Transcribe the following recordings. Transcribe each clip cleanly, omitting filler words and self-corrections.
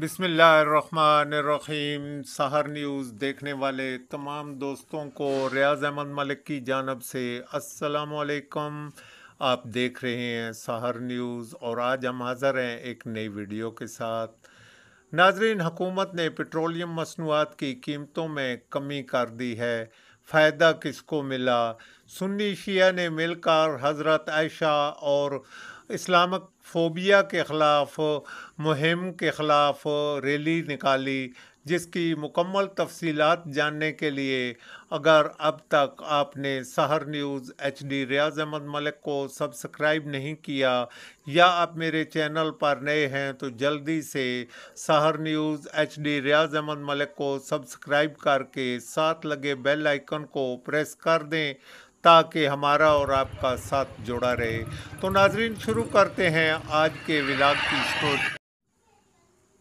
बिस्मिल्लाहिर्रहमानिर्रहीम। सहर न्यूज़ देखने वाले तमाम दोस्तों को रियाज अहमद मलिक की जानब से अस्सलामुअलैकुम। आप देख रहे हैं सहर न्यूज़ और आज हम हाज़िर हैं एक नई वीडियो के साथ। नाजरीन, हुकूमत ने पेट्रोलियम मसनूआत की कीमतों में कमी कर दी है। फ़ायदा किसको मिला? सुन्नी शिया ने मिलकर हज़रत आयशा और इस्लामिक फ़ोबिया के ख़िलाफ़ मुहिम के ख़िलाफ़ रैली निकाली, जिसकी मुकम्मल तफसीलात जानने के लिए अगर अब तक आपने सहर न्यूज़ HD रियाज अहमद मलिक को सब्सक्राइब नहीं किया या आप मेरे चैनल पर नए हैं तो जल्दी से सहर न्यूज़ HD रियाज अहमद मलिक को सब्सक्राइब करके साथ लगे बेल आइकन को प्रेस कर दें ताकि हमारा और आपका साथ जुड़ा रहे। तो नाजरीन, शुरू करते हैं आज के व्लॉग की स्टोरी।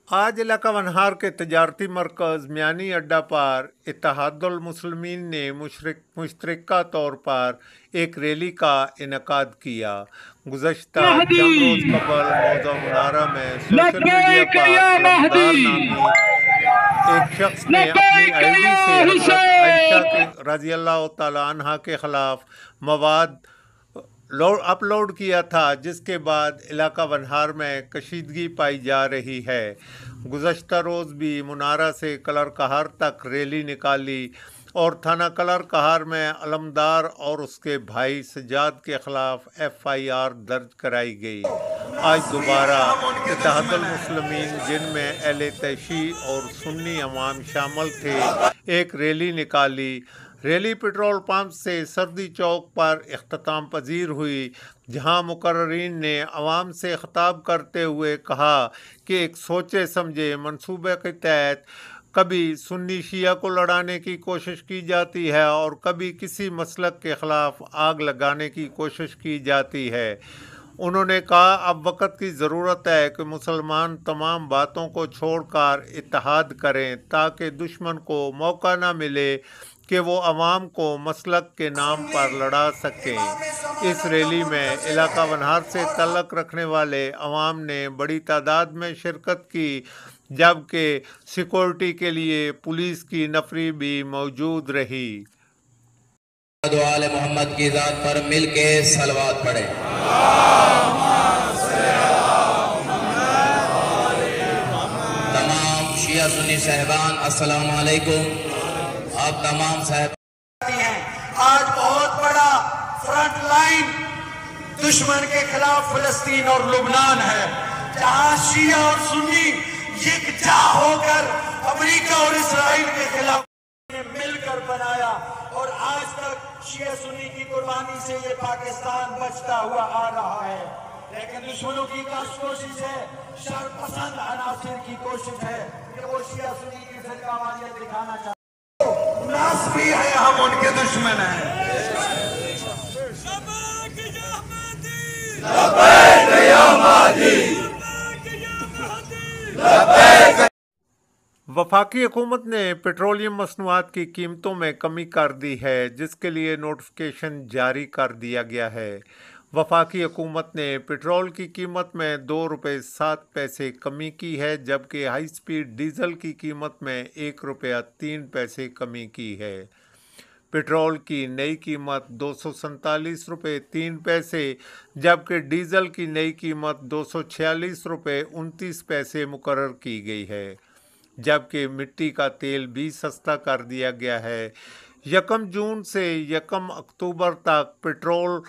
आज इलाका वनहार के तजारती मरकज़ मियानी अड्डा पर इत्तेहादुल मुस्लिमीन ने मुश्तरका तौर पर एक रैली का इनेकाद किया। गुज़श्ता चंद रोज़ कबल मौज़ा मुनारा में सोशल मीडिया पर अलमदार नामी एक शख्स ने अपनी आईडी से हज़रत आयशा के रज़ी अल्लाह तआला अन्हा के ख़िलाफ़ मवाद अपलोड किया था, जिसके बाद इलाका वनहार में कशीदगी पाई जा रही है। गुज़श्ता रोज़ भी मुनारा से कलर कहार तक रैली निकाली और थाना कलर कहार में अलमदार और उसके भाई सज्जाद के ख़िलाफ़ FIR दर्ज कराई गई। आज दोबारा इत्तेहादुल मुस्लिमीन, जिनमें अहले तैशी और सुन्नी अवाम शामिल थे, एक रैली निकाली। रैली पेट्रोल पंप से सर्दी चौक पर इख्तिताम पजीर हुई, जहां मुकर्ररीन ने अवाम से खिताब करते हुए कहा कि एक सोचे समझे मंसूबे के तहत कभी सुन्नी शिया को लड़ाने की कोशिश की जाती है और कभी किसी मसलक के ख़िलाफ़ आग लगाने की कोशिश की जाती है। उन्होंने कहा, अब वक्त की ज़रूरत है कि मुसलमान तमाम बातों को छोड़कर इत्तेहाद करें ताकि दुश्मन को मौका न मिले कि वो अवाम को मसलक के नाम पर लड़ा सकें। इस रैली में इलाका वनहार से तल्लुक़ रखने वाले अवाम ने बड़ी तादाद में शिरकत की, जबकि सिक्योरिटी के लिए पुलिस की नफरी भी मौजूद रही। आले मोहम्मद की ज़ात पर मिलके सलवात पढ़े। तमाम शिया सुन्नी साहिबान अस्सलाम वालेकुम। आप तमाम साहब आज बहुत बड़ा फ्रंट लाइन दुश्मन के खिलाफ फिलिस्तीन और लुबनान है, जहां शिया और सुन्नी यकजा होकर अमेरिका और इसराइल के खिलाफ मिलकर बनाया और आज तक शिया सुन्नी की कुर्बानी से ये पाकिस्तान बचता हुआ आ रहा है। लेकिन दुश्मनों की कोशिश है, शरपसंद अनासिर की कोशिश है कि वो शिया सुन्नी की फिरकावानियत दिखाना चाहते भी है, हम उनके दुश्मन हैं। वफाकी हुकूमत ने पेट्रोलियम मसनूआत की कीमतों में कमी कर दी है, जिसके लिए नोटिफिकेशन जारी कर दिया गया है। वफाकी हुकूमत ने पेट्रोल की कीमत में 2 रुपये 7 पैसे कमी की है, जबकि हाई स्पीड डीजल की कीमत में 1 रुपया 3 पैसे कमी की है। पेट्रोल की नई कीमत 247 रुपये 3 पैसे, जबकि डीजल की नई कीमत 246 रुपये 29 पैसे मुकर्रर की गई है, जबकि मिट्टी का तेल भी सस्ता कर दिया गया है। 1 जून से 1 अक्टूबर तक पेट्रोल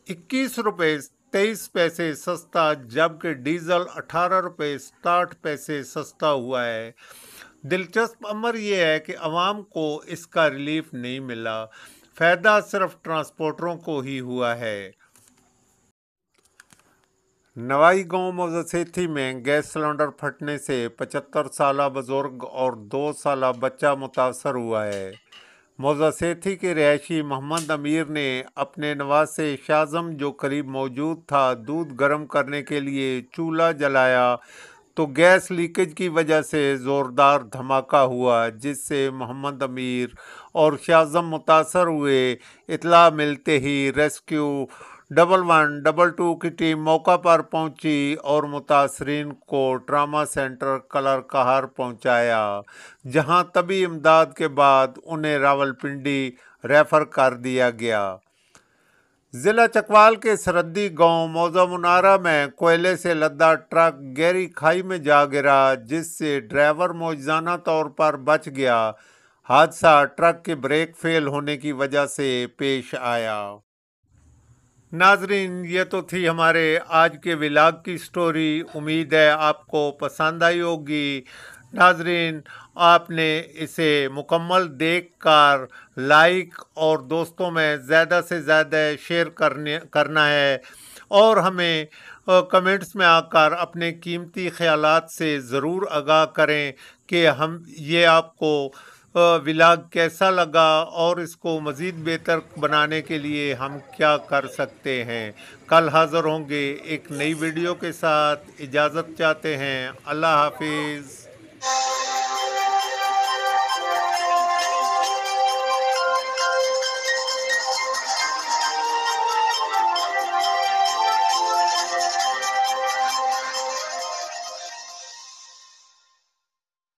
21 रुपये 23 पैसे सस्ता, जबकि डीजल 18 रुपये 60 पैसे सस्ता हुआ है। दिलचस्प अमर यह है कि अवाम को इसका रिलीफ नहीं मिला, फ़ायदा सिर्फ ट्रांसपोर्टरों को ही हुआ है। नवाई गांव मौज़ासेठी में गैस सिलेंडर फटने से 75 साला बुजुर्ग और 2 साला बच्चा मुतासर हुआ है। मौज़ासेठी के रहायशी मोहम्मद अमीर ने अपने नवासे शाज़म, जो करीब मौजूद था, दूध गर्म करने के लिए चूल्हा जलाया तो गैस लीकेज की वजह से ज़ोरदार धमाका हुआ, जिससे मोहम्मद अमीर और शाज़म मुतासर हुए। इत्तला मिलते ही रेस्क्यू 1122 की टीम मौका पर पहुंची और मुतासरीन को ट्रामा सेंटर कलर कहर पहुंचाया, जहां तबी इमदाद के बाद उन्हें रावलपिंडी रेफर कर दिया गया। जिला चकवाल के सरहदी गांव मौजा मुनारा में कोयले से लदा ट्रक गहरी खाई में जा गिरा, जिससे ड्राइवर मौजूदाना तौर पर बच गया। हादसा ट्रक के ब्रेक फेल होने की वजह से पेश आया। नाजरीन, ये तो थी हमारे आज के व्लॉग की स्टोरी। उम्मीद है आपको पसंद आई होगी। नाजरीन, आपने इसे मुकम्मल देखकर लाइक और दोस्तों में ज़्यादा से ज़्यादा शेयर करना है और हमें कमेंट्स में आकर अपने कीमती ख्यालात से ज़रूर आगाह करें कि हम ये आपको व्लॉग कैसा लगा और इसको मज़ीद बेहतर बनाने के लिए हम क्या कर सकते हैं। कल हाज़िर होंगे एक नई वीडियो के साथ। इजाज़त चाहते हैं। अल्लाह हाफिज़।